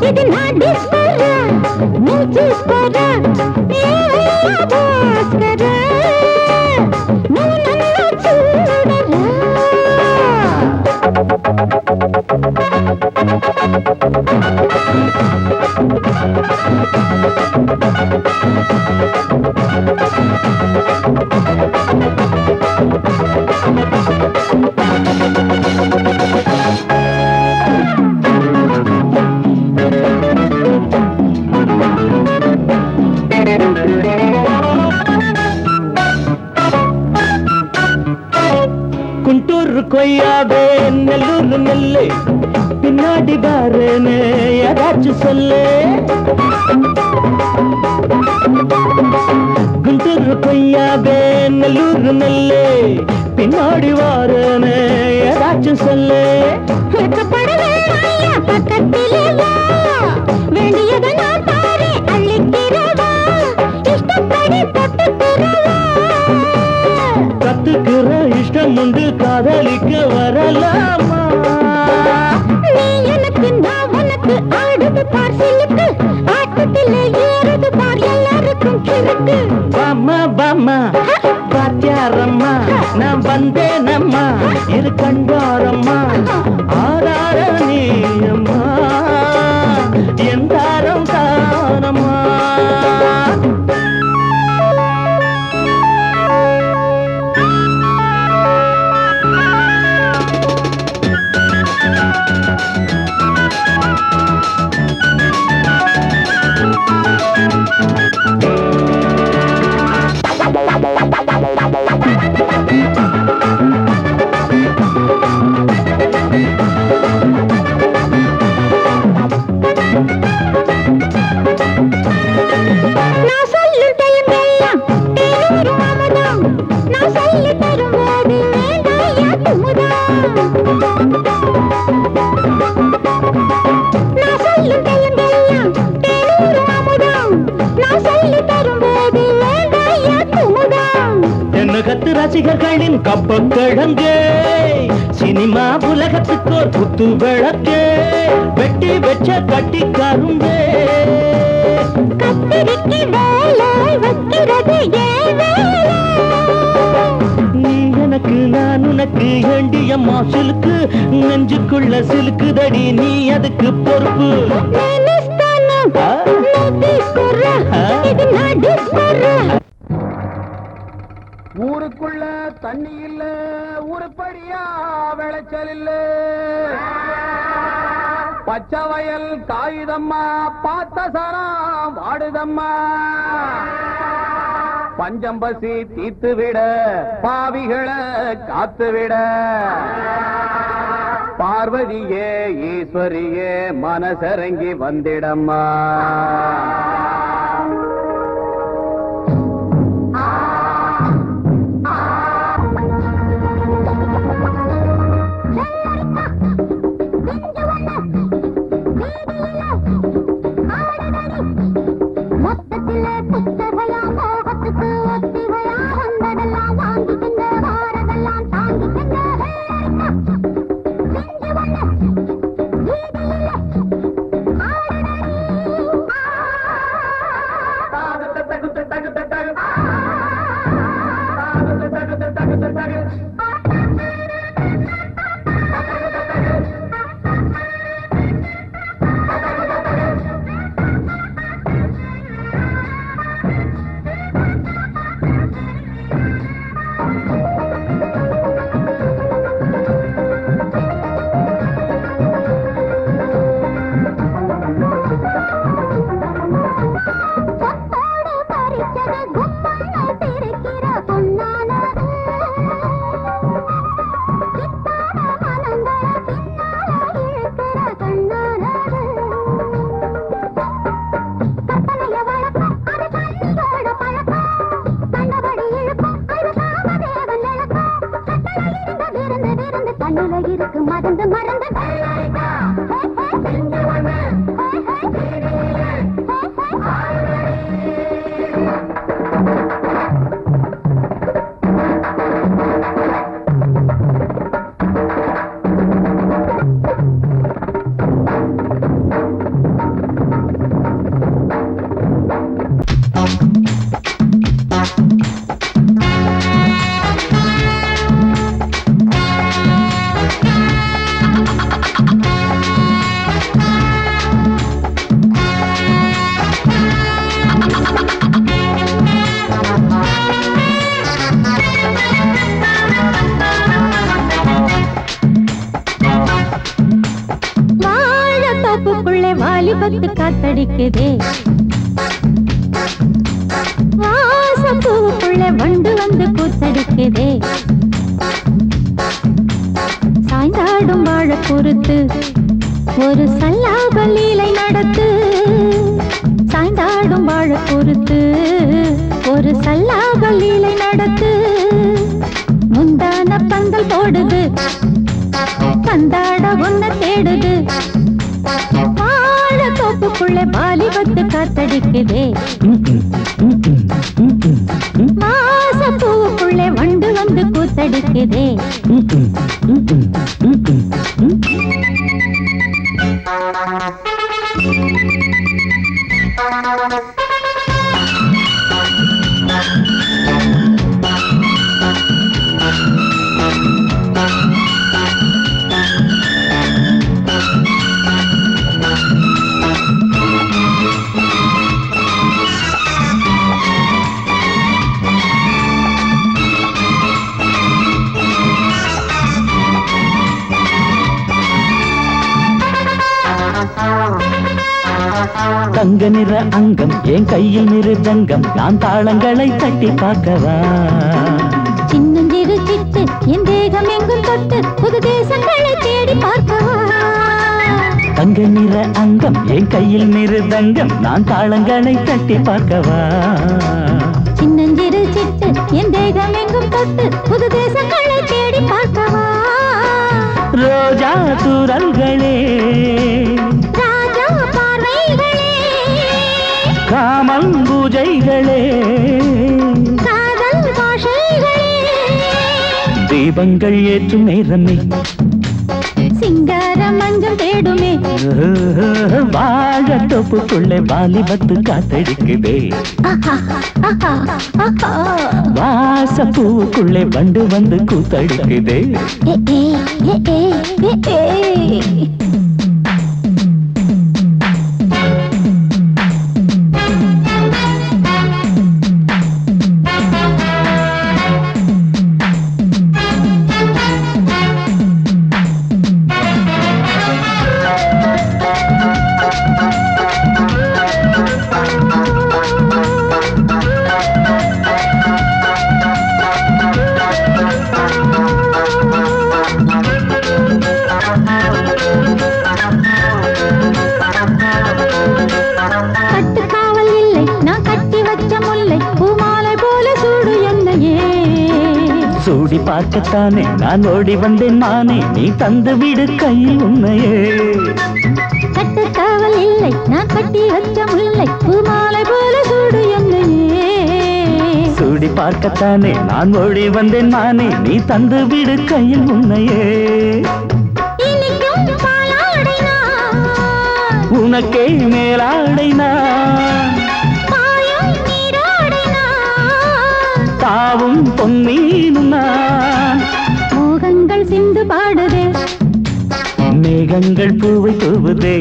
ఇది నా డిస్కరా నువ్వు చూసుకోరా భాస్కరా నువ్వు నన్ను చూడరా குண்டூர் கொய்யாவே நெல்லூர் நெல்லே பின்னாடி பாருன்னு ஏதாச்சும் சொல்லு குண்டூர் கொய்யாவே நெல்லூர் நெல்லே பின்னாடி வாருன்னு ஏதாச்சும் சொல்லு பக்கத்திலே வேண்டியதை நான் பாரு அள்ளிக்கிறவா இஷ்டப்படி கத்துக்கிற இஷ்டம் உண்டு காதலிக்க வரலாமா நீ எனக்கு நான் உனக்கு ஆடுது பார் சிலுக்கு ஆட்டத்திலே ஏறுது பார் எல்லாருக்கும் கிழக்கு பாமா பாமா பாத்தியாரம்மா நான் வந்தேனம்மா இரு கண்டாரம்மா ஆரார நீயம்மா எந்தாரம் தானம்மா ரசிகர்களின் கப்பக்கிழங்கு சினிமா உலகத்துக்கோர் குத்து விளக்கு வெட்டி வச்ச கட்டி கரும்பு நீ எனக்கு நான் உனக்கு ஏண்டியம்மா சிலுக்கு நெஞ்சுக்குள்ள சிலுக்குதடி நீ அதுக்கு பொறுப்பு ஊருக்குள்ள தண்ணி இல்ல ஊருப்படியா விளைச்சல் இல்ல பச்சை வயல் காயுதம்மா பார்த்த சரம் வாடுதம்மா பஞ்சம்பசி தீத்து விட பாவிகளை காத்து விட பார்வதியே ஈஸ்வரியே மனசரங்கி வந்திடம்மா வாலிபத்து காத்தடிக்குதே வாசப்பூவுக்குள்ள வண்டு வந்து கூத்தடிக்குதே சாய்ந்தாடும் வாழ பொறுத்து ஒரு சல்லாப லீலை நடத்து சாய்ந்தாடும் வாழ பொறுத்து ஒரு சல்லாப லீலை நடத்து முந்தான பந்தல் போடுது பந்தாட ஒன்ன தேடுது வாழ தோப்புக்குள்ளே வாலிபத்து காத்தடிக்குதே வாசப்பூவுக்குள்ளே வண்டு வந்து கூத்தடிக்குதே தங்க நிற அங்கம் என் கையில் மிருதங்கம் நான் தாளங்களை தட்டி பார்க்கவா சின்னஞ்சிறு சிட்டு என் தேகம் எங்கும் தொட்டு புது தேசங்களை தேடி பார்க்கவா தங்க நிற அங்கம் என் கையில் மிருதங்கம் நான் தாளங்களை தட்டி பார்க்கவா சின்னஞ்சிறு சிட்டு என் தேகம் எங்கும் தொட்டு புது தேசங்களை தேடி பார்க்கவா ரோஜா தூரல்களே ராஜா பார்வைகளே காமல் பூஜைகளே காதல் பாஷைகளே தீபங்கள் ஏற்றும் நேரமே சிங்கார மஞ்சள் தேடுமே வாழ தோப்புக்குள்ளே வாலிபத்து காத்தடிக்குதே வாசப்பூவுக்குள்ளே வண்டு வந்து கூத்தடிக்குதே கட்டுக்காவல் இல்லை நான் கட்டி வச்ச முல்லை பூமாலை போல சூடு என்னையே சூடி பார்க்கத்தானே நான் ஓடி வந்தேன் நானே நீ தந்து விடு கையில் உன்னையே கட்டுக்காவல் இல்லை நான் கட்டி வச்ச முல்லை பூமாலை போல சூடு என்னையே சூடி பார்க்கத்தானே நான் ஓடி வந்தேன் நானே நீ தந்து விடு கையில் உன்னையே இனிக்கும் பாலாடை நான் உனக்கே மேலாடை நான் பாயும் நீராடை நான் தாவும் பொன்மீனும் நான் மோகங்கள் சிந்து பாடுதே மேகங்கள் பூவை தூவுதே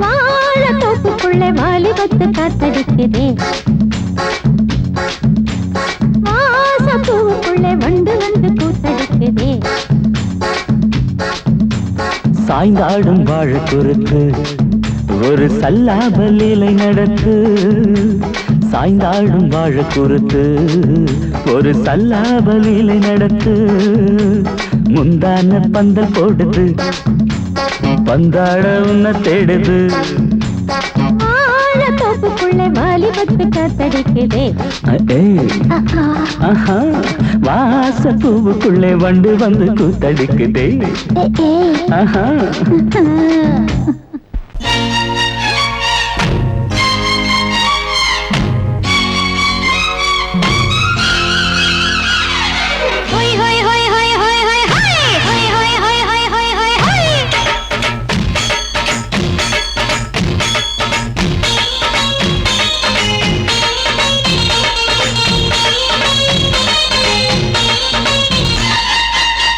வாழ தோப்புக்குள்ளே வாலிபத்து காத்தடிக்குதே வாசப்பூவுக்குள்ளே வண்டு வந்து கூத்தடிக்குதே சாய்ந்தாடும் வாழ குறுக்கு ஒரு சல்லாப லீலை நடத்து சாய்ந்தாடும் வாழ குறுக்கு ஒரு சல்லாப லீலை நடத்து முந்தான பந்தல் போடுது பந்தாட உன்ன தேடுது வாழ தோப்புக்குள்ளே வாலிபத்து காத்தடிக்குதே ஆஹா வாசப்பூவுக்குள்ளே வண்டு வந்து கூத்தடிக்குதே ஆஹா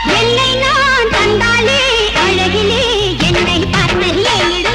வெள்ளை நான் தந்தாலே அழகிலே என்னை பார்த்து ஏங்கிடு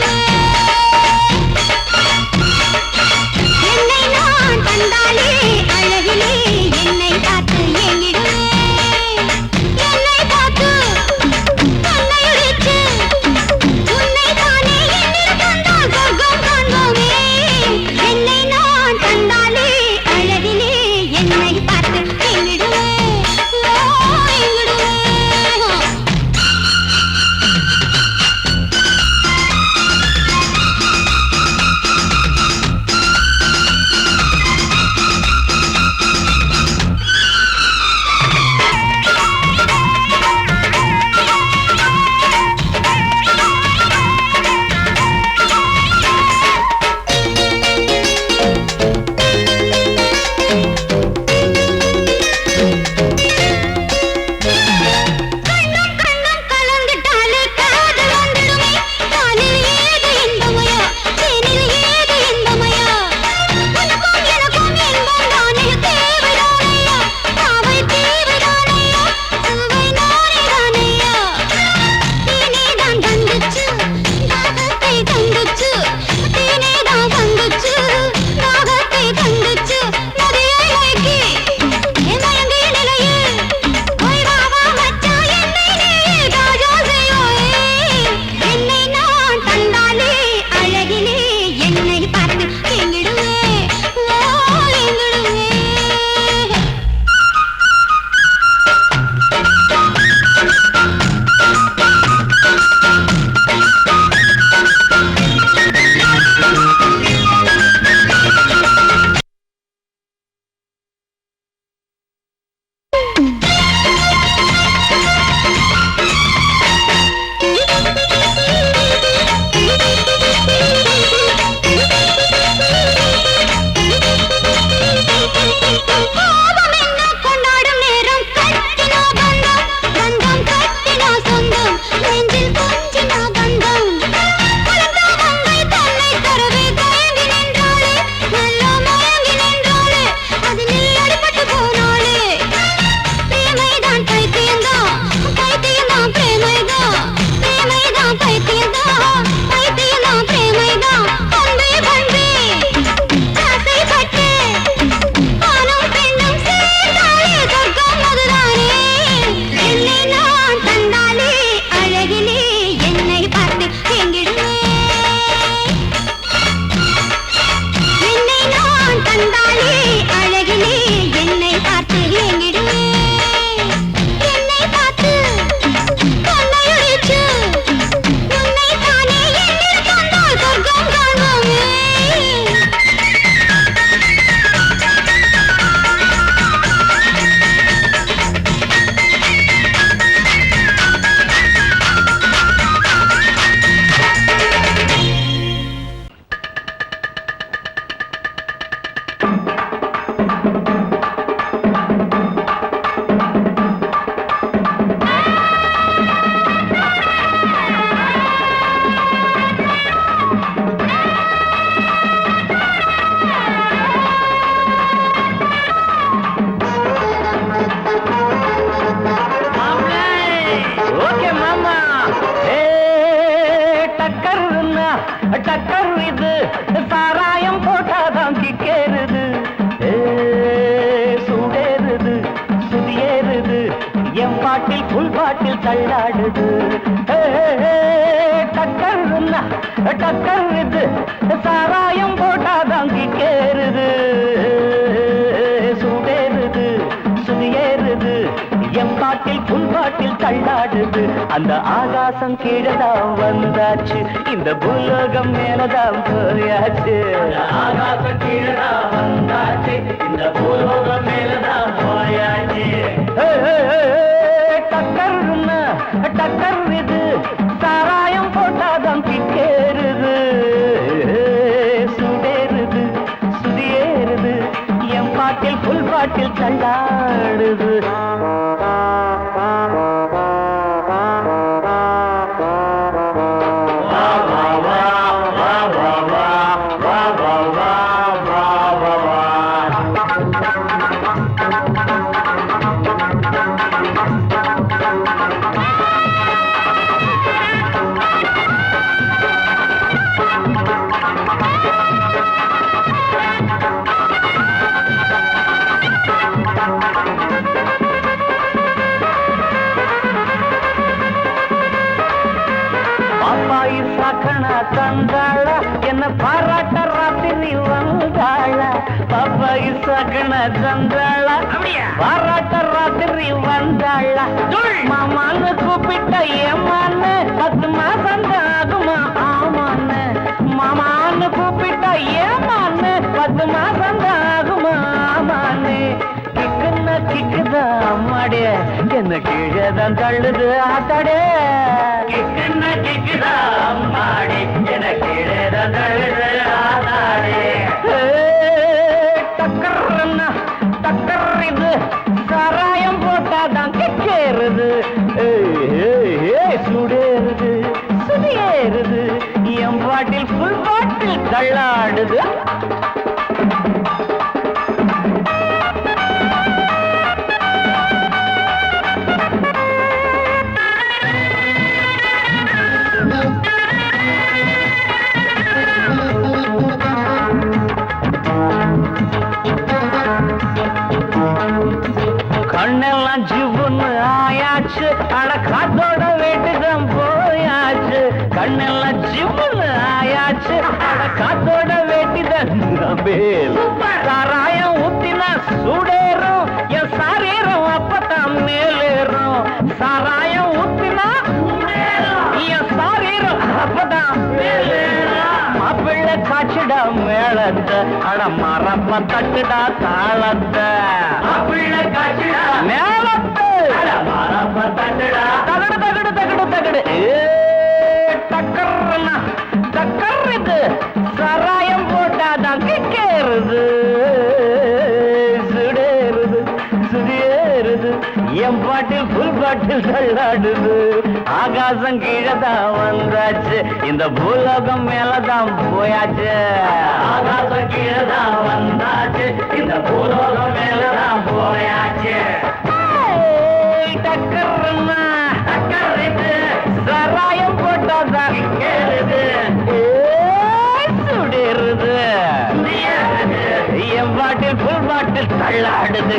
ஓகே மாமா. டக்கர்னா டக்கர் இது, சாராயம் போட்டாதான் கிக்கேறுது. சூடேறுது சுதியேறுது, என் பாட்டில் புல் பாட்டில் தள்ளாடுது. டக்கர்னா டக்கர் இது, சாராயம் போட்டாதான் கிக்கேறுது. சூடேறுது சுதியேறுது, என் பாட்டில் புல் பாட்டில் தள்ளாடுது. அந்த ஆகாசம் கீழதான் வந்தாச்சு, இந்த பூலோகம் மேலதான் போயாச்சு. ஆகாசம் கீழதான் வந்தாச்சு, இந்த பூலோகம் மேலதான் போயாச்சு. டக்கர்னா டக்கர் இது, சாராயம் போட்டாதான் கிக்கேறுது. சுடேறுது சுதியேறுது, என் பாட்டில் புல் பாட்டில் தள்ளாடுது. தந்தாள என்ன பாராட்ட ராத்திரி வந்தாள. பாப்பாயி சகன தந்தாள பாராட்ட ராத்திரி வந்தாள. மாமான்னு கூப்பிட்ட ஏமான்னு 10 மாசம் ஆகுமா ஆமான்னு. மாமான்னு கூப்பிட்ட ஏமான்னு 10 மாசம் ஆகுமா ஆமான்னு. கிக்குன்னா கிக்குதா அம்மாடே, என்ன கீழதான் தள்ளுது ஆத்தாடே. கிக்குன்னா கிக்குதா அம்மாடே, என்ன கீழதான் தள்ளுது ஆத்தாடே. டக்கர்னா டக்கர் இது, சாராயம் போட்டாதான் கிக்கேறுது. சுடேறுது சுதியேறுது, என் பாட்டில் புல் பாட்டில் தள்ளாடுது. கண்ணெல்லாம் ஜிவுன்னு ஆயாச்சு, அட காத்தோட வீட்டுதான் போயாச்சு. கண்ணெல்லாம் ஜிவுன்னு ஆயாச்சு, அட காத்தோட வேட்டிதான். சாராயம் ஊத்தினா சூடேறும், என் சாரீரம் அப்பதான் மேலேறும். சாராயம் ஊத்தினா என் சாரீரம் அப்பதான் மேலேறும். மாப்பிள்ளை காய்ச்சிடா மேளத்தை, அட மரப்ப தட்டுடா தாளத்தை. மாப்பிள்ளை காய்ச்சிடா மேளத்தை, அட மரப்ப தட்டுடா தகடு தகடு தகடு தகடு. டக்கர்னா டக்கர் இது, சாராயம் போட்டாதான் கிக்கேறுது. சுடேறுது சுதியேறுது, என் பாட்டில் புல் பாட்டில் தள்ளாடுது. ஆகாசம் கீழதான் வந்தாச்சு, இந்த பூலோகம் மேலதான் போயாச்சு. ஆகாசம் கீழதான் வந்தாச்சு, இந்த பூலோகம் மேலதான் போயாச்சு. டக்கர்னா டக்கர் இது, சாராயம் போட்டாதான் கிக்கேறுது. சுடேறுது என் பாட்டில் புல் பாட்டில் தள்ளாடுது.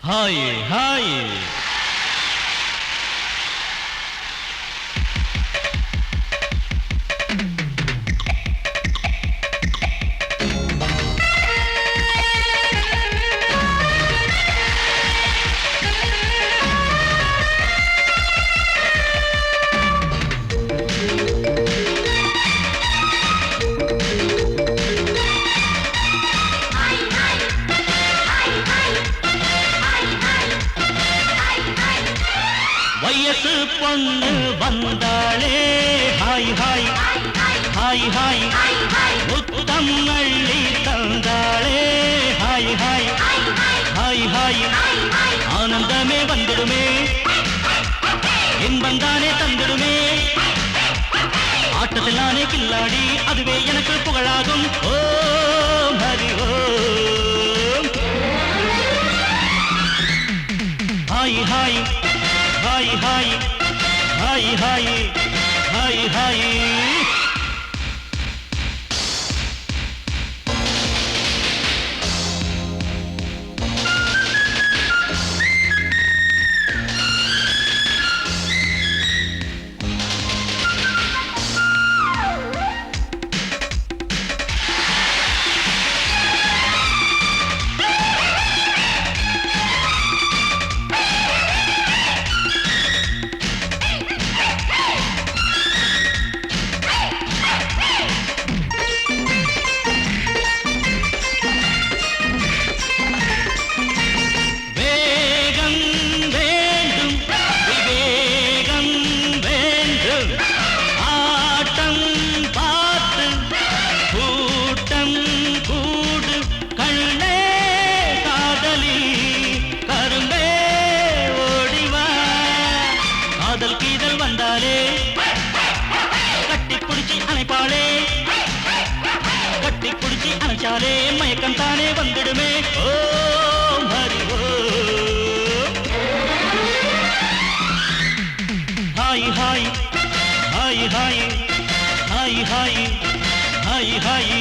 ஹாய் ஹாய் வயசு பொண்ணு வந்தாளே ஹாய் ஹாய் ஹாய் ஹாய், முத்தம் அள்ளி தந்தாளே ஹாய் ஹாய் ஹாய் ஹாய். ஆனந்தமே வந்துடுமே, இன்பந்தானே தந்திடுமே. ஆட்டத்தில் நானே கில்லாடி, அதுவே எனக்கு புகழாகும். ஹாய் மயக்கம் தானே வந்துடுமே ஓ ஹரி ஓ ஹாய் ஹாய் ஹாய் ஹாய் ஹாய் ஹாய் ஹாய் ஹாய்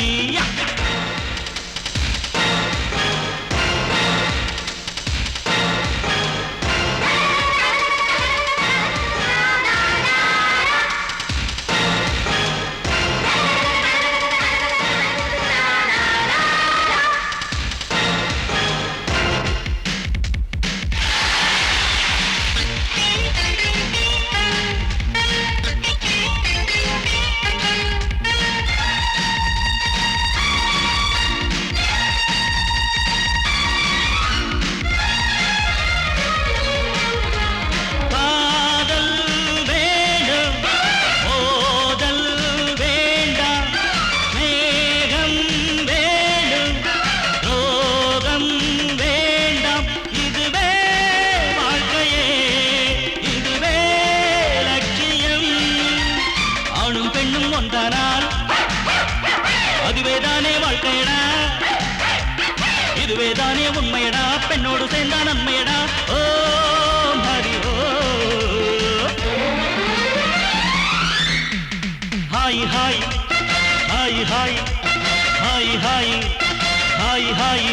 இதுவேதானே உண்மையடா பெண்ணோடு சேர்ந்தா நன்மையடா ஓ ஹரி ஓ ஹாய் ஹாய் ஹாய் ஹாய் ஹாய் ஹாய் ஹாய் ஹாய்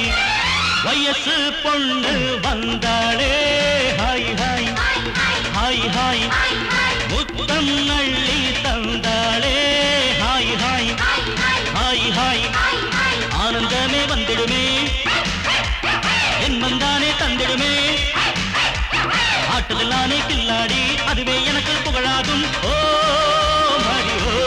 வயசு பொண்ணு வந்தாளே ஹாய் ஹாய் ஹாய் ஹாய் முத்தம் அள்ளி தந்தாளே ஹாய் ஹாய் ஹாய் ஹாய் ஆனந்தமே வந்திடுமே என் வந்தானே தந்திடுமே ஆட்டலானே கில்லாடி அதுவே எனக்கு புகழாகும் ஓ ஹரி ஓ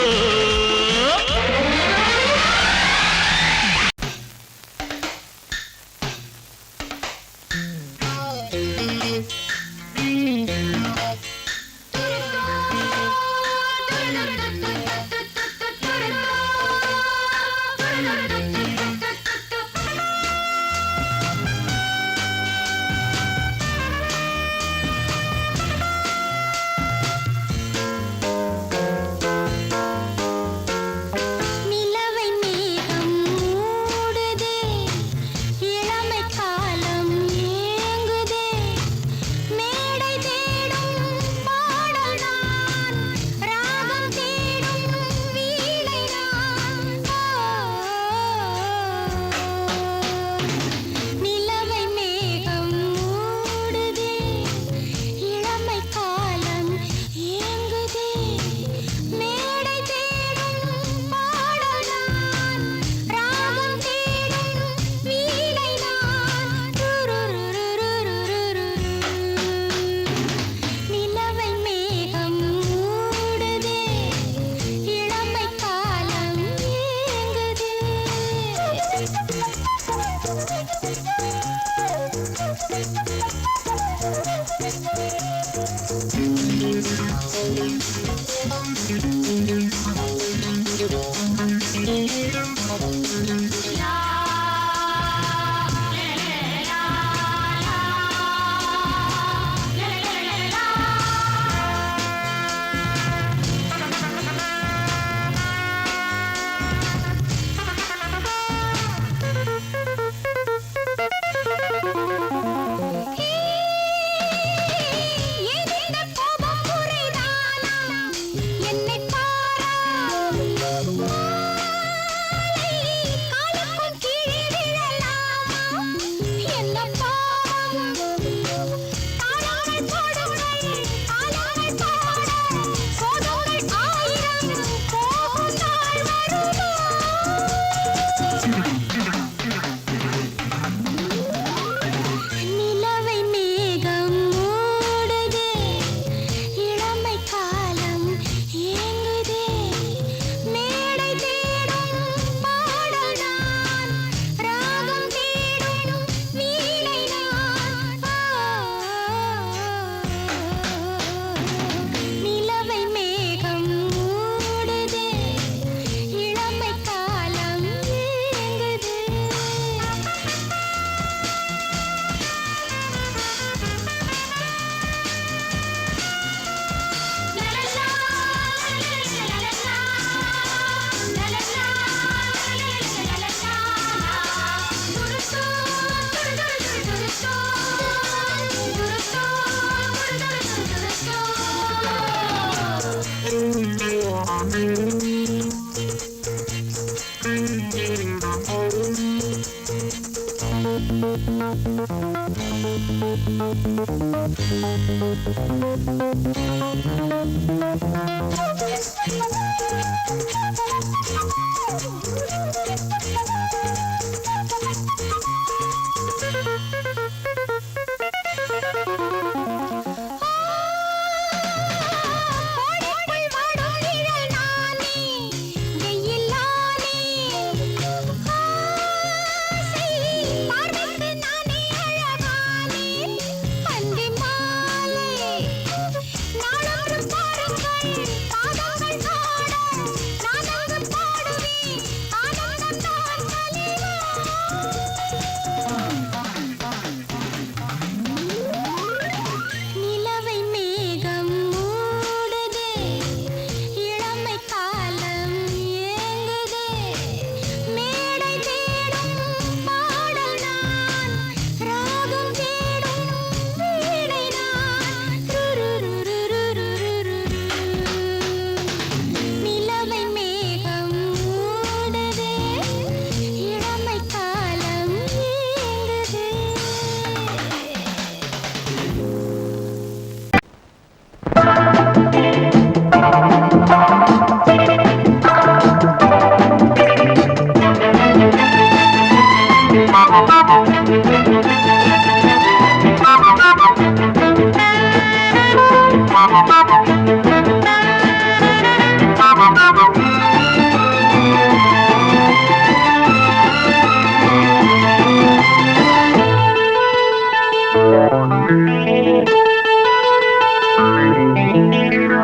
என்னை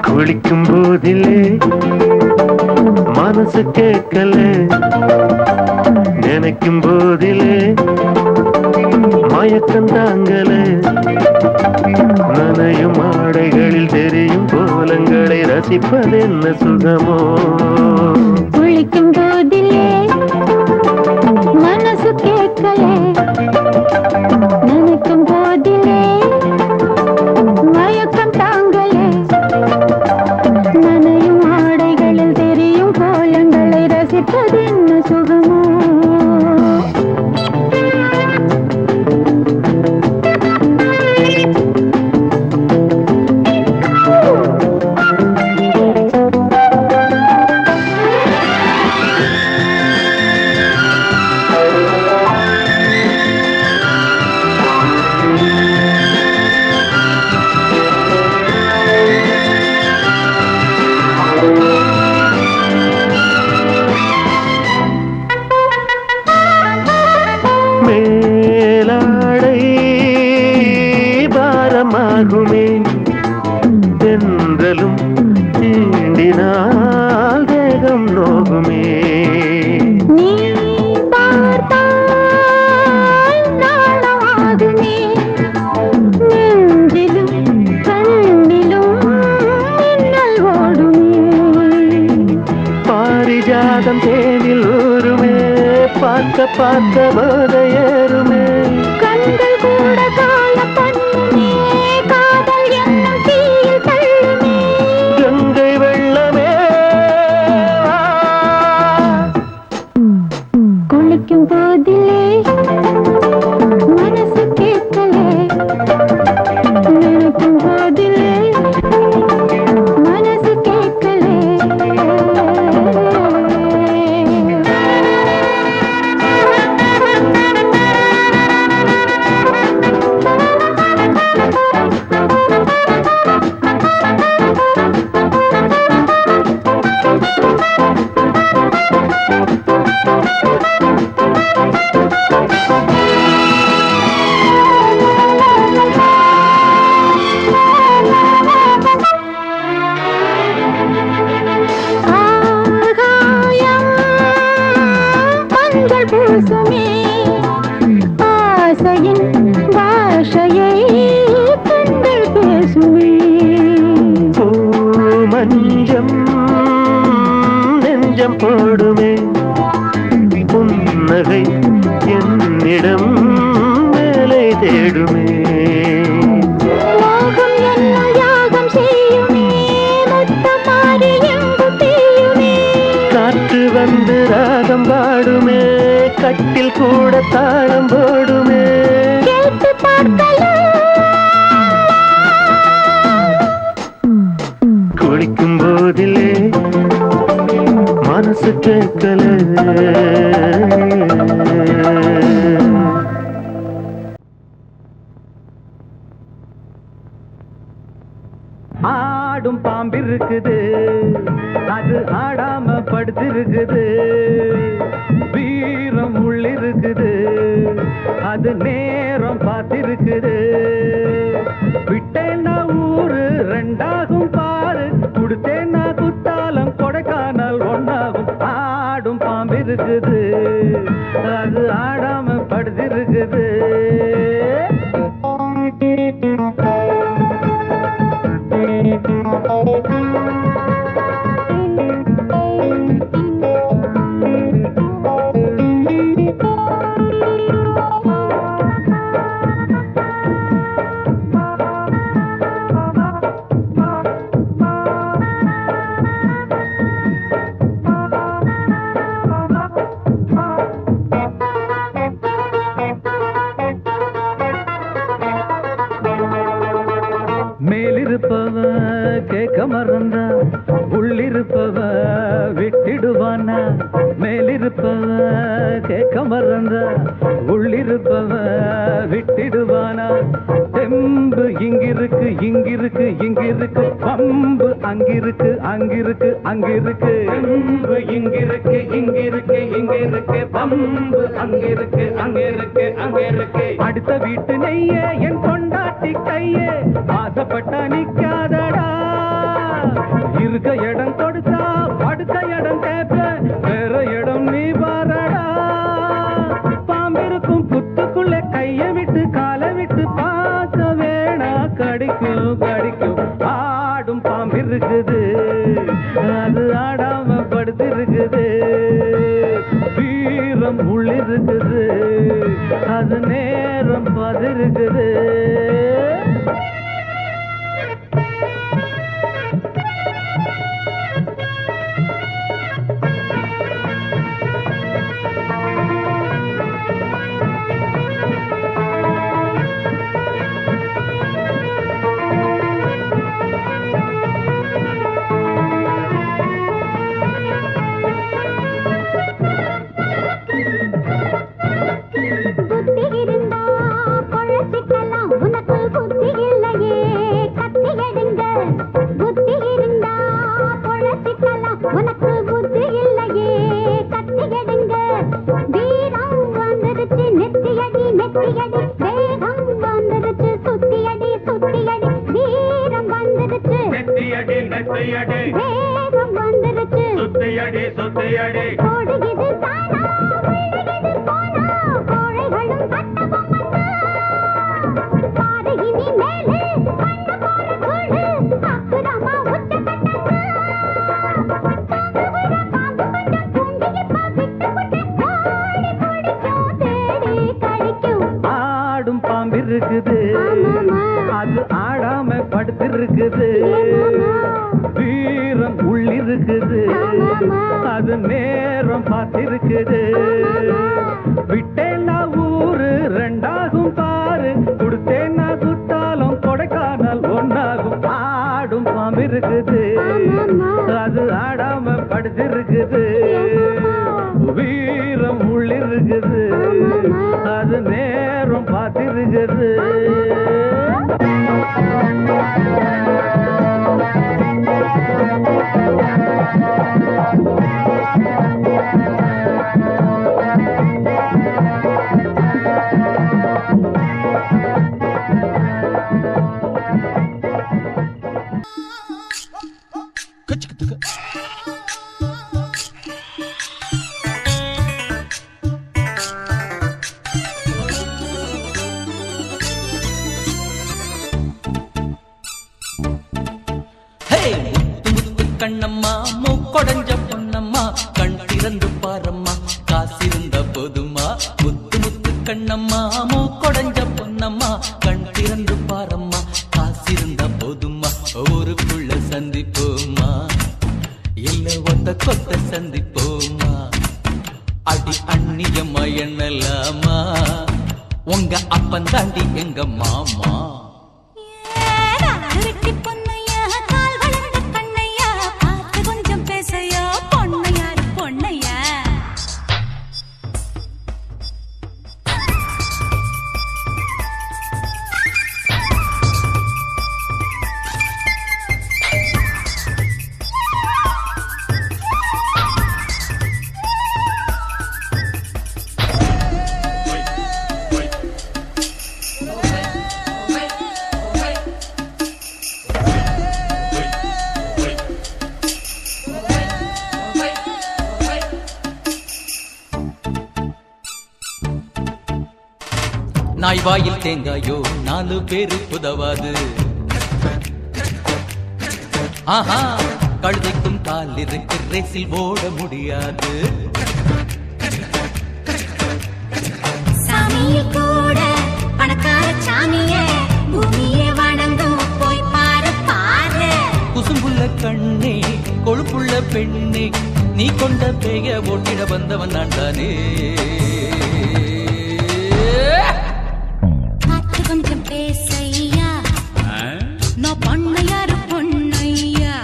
குளிக்கும் போதிலே மனசு கேட்கல, நினைக்கும் போதிலே மயக்கம் தாங்கல, நனையும் ஆடைகளில் தெரியும் கோலங்களை ரசிப்பதென்ன சுகமோ. குளிக்கும் போதிலே மனசு கேட்கல, நினைக்கும் போதிலே மயக்கம் தாங்கலே, நனையும் ஆடைகளில் தெரியும் கோலங்களை ரசிப்பதென்ன சுகமோ. மேலாடை பாரமாகுமே, தென்றலும் தீண்டினால் தேகம் நோகுமே. நீ பார்த்தால் நாணமாகுமே, நெஞ்சிலும் கண்ணிலும் மின்னல் ஓடுமே. பாரிஜாதம் தேனில் ஊருமே, பார்க்க பார்க்க போதையேறுமே. கண்கள் கூட கால பண்ணுமே, காதல் என்னும் தீயில் தள்ளுமே. கங்கை வெள்ளமே குளிக்கும் போதிலே மனசு கேட்கலே, நினைக்கும் போதிலே மனசு கேட்கலே. ஆகாயம் மஞ்சள் பூசுமே, ஆசையின் பாஷையை கண்கள் பேசுமே. மஞ்சம் நெஞ்சம் போடுமே, புன்னகை என்னிடம் மேலே தேடுமே. மோகம் என்னும் யாகம் செய்யுமே, முத்தம் மாறி எங்கும் தீயுமே. பாடுமே கட்டில் கூட தாளம் போடுமே கேட்டு பார்க்கலாம் குளிக்கும் போதிலே மனசு கேட்கல ஆடும் பாம்பிருக்குது அது ஆடாம படுத்திருக்குது வீரம் உள்ளிருக்குது அது நேரம் பார்த்திருக்குது விட்டேன்னா ஊரு ரெண்டாகும் பாரு கொடுத்தேன்னா குத்தாலம் கொடைக்கானல் ஒன்னாகும் ஆடும் பாம்பிருக்குது அது ஆடாம படுத்திருக்குது மேலிருப்பவ கேட்க மறந்தா உள்ளிருப்பவ விட்டிடுவானா மேலிருப்பவ கேட்க மறந்தா உள்ளிருப்பவ விட்டிடுவானா தெம்பு இங்கிருக்கு இங்கிருக்கு இங்கிருக்கு பம்பு அங்கிருக்கு அங்கிருக்கு அங்கிருக்கு தெம்பு இங்கிருக்கு இங்கிருக்கு இங்கிருக்கு பம்பு அங்கிருக்கு அங்கிருக்கு அங்கிருக்கு அடுத்த வீட்டு நெய்ய என் கொண்டாட்டி கையே ஆசைப்பட்டா நிக்காதடா இருக்க இடம் கொடுத்தா படுக்க இடம் கேட்ப வேற இடம் நீ பாரடா பாம்பிருக்கும் புத்துக்குள்ள கைய விட்டு காலை விட்டு பார்க்க வேணா கடிக்கும் கடிக்கும் ஆடும் பாம்பிருக்குது அது ஆடாம படுத்திருக்குது வீரம் உள்ளிருக்குது அது நேரம் பதிருக்குது அது ஆடாம படுத்திருக்குது வீரம் உள்ளிருக்குது அது நேரம் பார்த்திருக்குது விட்டேன்னா ஊரு ரெண்டாகும் பாரு கொடுத்தேன்னா குத்தாலம் கொடைக்கானல் ஒன்னாகும் ஆடும் பாம்பிருக்குது அது ஆடாம படுத்திருக்குது வீரம் உள்ளிருக்குது அது நேரம் பார்த்திருக்குது கண்ணம்மா மூக்கொடைஞ்ச பொன்னம்மா கண் திறந்து பாரம்மா காசிருந்த போதுமா முத்து முத்து கண்ணம்மா மூக்கொடைஞ்ச பொன்னம்மா கண் திறந்து பாரம்மா காசிருந்த போதுமா ஊருக்குள்ள சந்திப்போமா இல்ல ஒத்த கொத்த சந்திப்போமா அடி அடி அண்ணியம்மா என்னலாமா உங்க அப்பன் தாண்டி எங்க மாமா. வெட்டி பொன்னையா கால் வளர்ந்த கண்ணையா பார்த்து கொஞ்சம் பேசையா பொன்னையாரு பொன்னையா. நாய் வாயில் தேங்காயோ 4 பேரு உதவாது. ஆஹா கழுதைக்கும் கால் இருக்கு ரேசில் ஓட முடியாது. சாமியில் கூட பணக்கார சாமியே பூமியே வணங்கும் போய் பாரு பாரு. குசும்புள்ள கண்ணே கொழுப்புள்ள பெண்ணே நீ கொண்ட பேய ஓட்டிட வந்தவன் நான் தானே. கொஞ்சம் பேசையா நான் பொன்னையாரு பொன்னையா.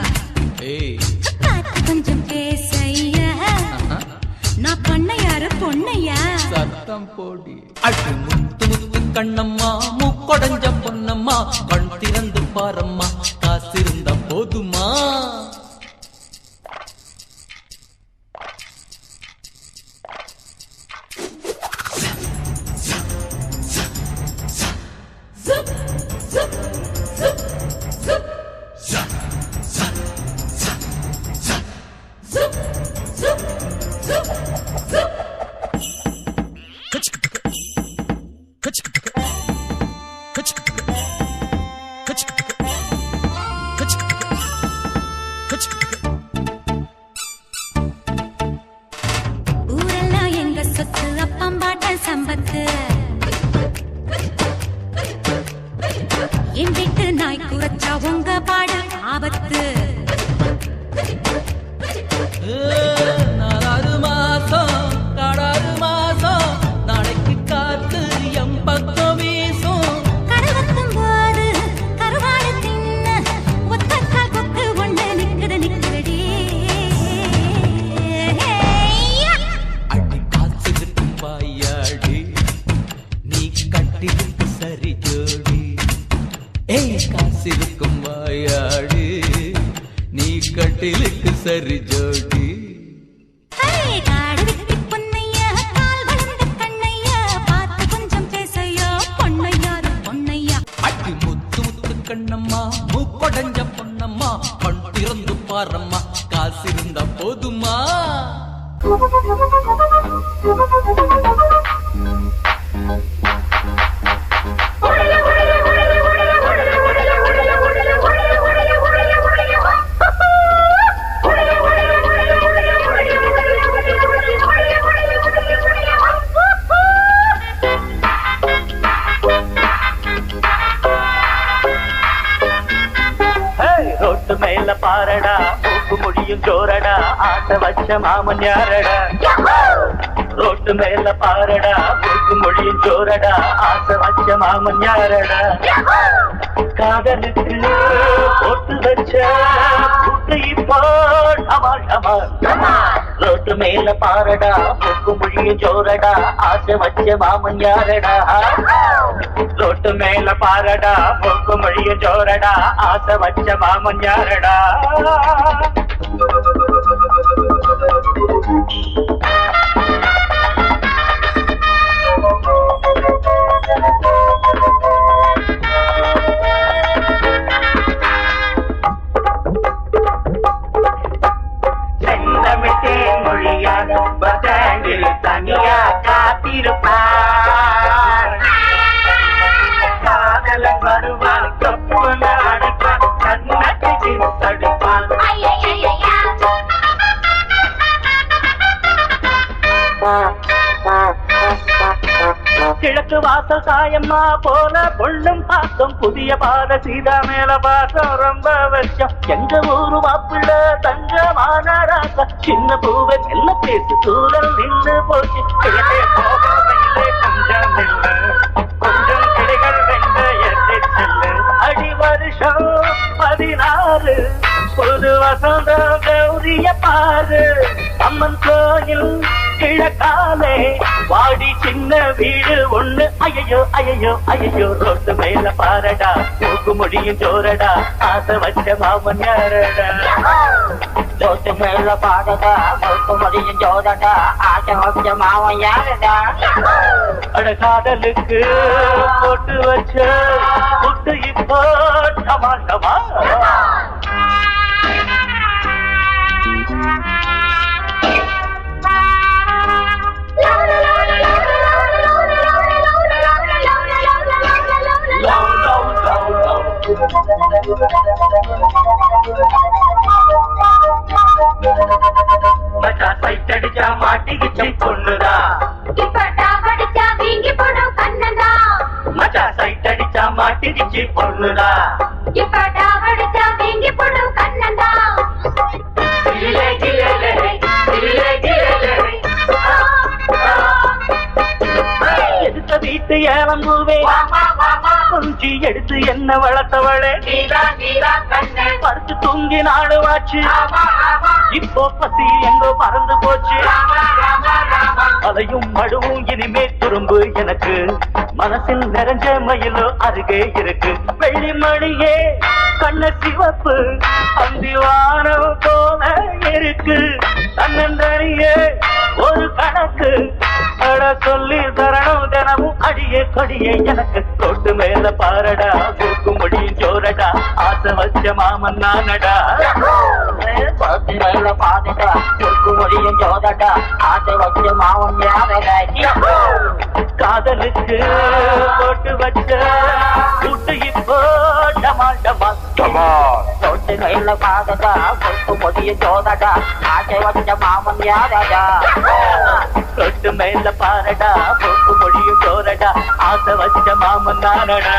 கொஞ்சம் பேசையா நான் பொன்னையாரு பொன்னையா. சத்தம் போடி அடி முத்து முத்து கண்ணம்மா முக்கொடஞ்ச பொன்னம்மா கண் திறந்து பாரம்மா காசிருந்த போதுமா. ஊரெல்லாம் எங்க சொத்து அப்பம்பாட்ட சம்பத்து. என் வீட்டு நாய் குறைச்சா உங்க பாடு ஆபத்து. 4 மாசம் காடாறு மாசம் நாளைக்கு காத்து எம் பக்கம் வீசும். கடவத்தும் போது கருவாடு தின்ன ஒத்தக்கால் கொத்து ஒண்ணு நிக்குது நிக்குதடி. அடி காசுக்கு பாயாடி நீ கட்டிருக்கு சரி ஜோடி. ஏய் காசிருக்கும் வாயாடி நீ கட்டிலுக்கு சரி ஜோடி. காடு வெட்டி பொன்னையா கால் வளர்ந்த கண்ணையா பார்த்து கொஞ்சம் பேசையா பொன்னையாரு பொன்னையா. அடி முத்து முத்து கண்ணம்மா மூக்கொடஞ்ச பொன்னம்மா கண் திறந்து பாரம்மா காசிருந்தா போதுமா. ரோட்டு மேல பாரடா மூக்கு மொழியும் ஜோரடா ஆட்ட வச்ச மாமன் யாரடா. ரோட்டு மேல பாரடா மூக்கு மொழியும் ஜோரடா ஆட்ட வச்ச மாமன் யாரடா. காதலுக்கு போட்டு வச்ச புட்டை போல் அமால் அமால். ரோட்டு மேல பாரடா மூக்கு மொழியும் ஜோரடா ஆசை வச்ச மாமன் யாரடா. ரோட்டு மேல பாரடா மூக்கு மொழியும் ஜோரடா ஆசை வச்ச மாமன் யாரடா. செந்தமிழே மொழியால் பதங்கில் தனியா காத்திருப்பார். காதலன் வருவான் கப்புல அடைப்பான் கண்ணத்தில் தடுப்பான். கிழக்கு வாசல் தாயம்மா போல பொண்ணும் பாசம் புதிய பாத சீதா மேல பாசம் ரொம்ப வருஷம் எங்க ஊரு மாப்பிள்ள தங்கமான ராசா சின்ன பூவை மெல்ல பேசு தூரல் நின்று போச்சு கிழக்கே போகவில்லை கொஞ்சம் இல்லை கொஞ்சம் கிளைகள் வென்ற எத்தை செல்லு அடி வருஷம் 16 புது வசந்தம் கௌரிய பாரு அம்மன் கோயில் கிழக்காலே வாடி சின்ன வீடு ஒண்ணு ஐயோ ஐயோ ஐயோ ரோட்டு மேல பாரடா மூக்கு முடியும் ஜோரடா ஆசை வச்ச மாமன் யாரடா ரோட்டு மேல பாரடா மூக்கு முடியும் ஜோரடா ஆசை வச்ச மாமன் யாரடா அட காதலுக்கு போட்டு வச்ச புட்டு இப்போ டமாட்டமா மச்சா சைட் அடிச்சா மாட்டிக்கிச்சு பொண்ணுதா மச்சா சைட் அடிச்சா மாட்டிக்கிச்சு பொண்ணுதா எடுத்த வீட்டு ஏலம்பூவே கொஞ்சி எடுத்து என்ன வளர்த்தவளே படுத்து தூங்கி நாடுவாச்சு இப்போ பசி எங்கோ பறந்து போச்சு அலையும் மடுவும் இனிமே துரும்பு எனக்கு மனசில் நிறைஞ்ச மயிலோ அருகே இருக்கு வெள்ளி மணியே கண்ண சிவப்பு அந்திவானம் போல இருக்கு தன்னந்தனியே ஒரு கணக்கு அட சொல்லி தரணும் தினமும் அடியே கொடியே எனக்கு தொட்டு மேல பாரடா மூக்கு முடியும் ஜோரடா ஆசை வச்ச மாமன் நானடா தொட்டு மேல பாரடா மூக்கு முடியும் ஜோரடா ஆசை வச்ச மாமன் யாரடா காதலுக்கு போட்டு வச்ச கூட்டு இப்போ டமால் டமால் தொட்டு மேல பாரடா மூக்கு முடியும் ஜோரடா ஆசை வச்ச மாமன் யாரடா தொட்டு மேல பாரடா மூக்கு முடியும் ஜோரடா ஆசை வச்ச மாமன் நானடா